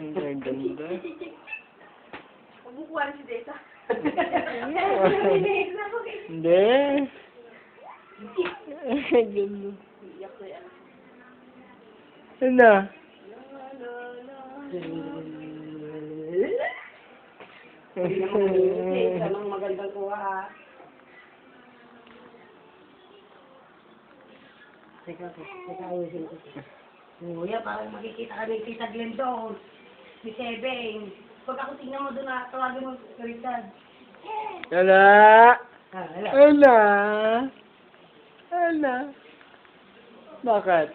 Ang ganda. Umukuha si Desa. Hindi. Ang ganda. Ano? Anong magandang kuha. Teka, ayusin ko. Kuya, parang makikita ka ng Tita Glenn doon. Si Sebeng. Pag ako tingnan mo doon na, tawagin mo si Richard. Ala! Hala. Ala! Ala! Bakit?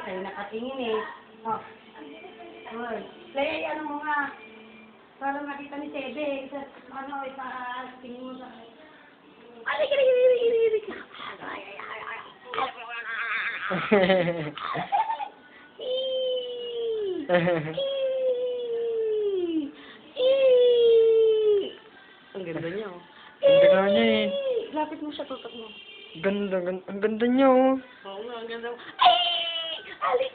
Sa'yo nakatingin eh. Oh. Play, ano mo nga. Para makita ni Sebeng. Ano, tingin mo sa... Ang ganda niya, oh. Ganda nga niya eh. Lapit mo siya, tutok mo. Ganda, ganda. Ang ganda niya oh. Oo nga, ang ganda mo. Ay! Alik!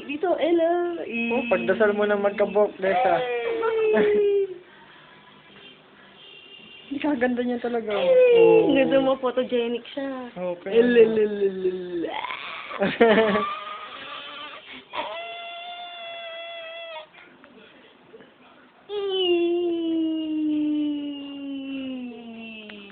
Dito, Ella. Oh, pagdasal mo na magka-book, Desa. Hindi ka ganda niya talaga. Ang ganda mo, photogenic siya. Okay.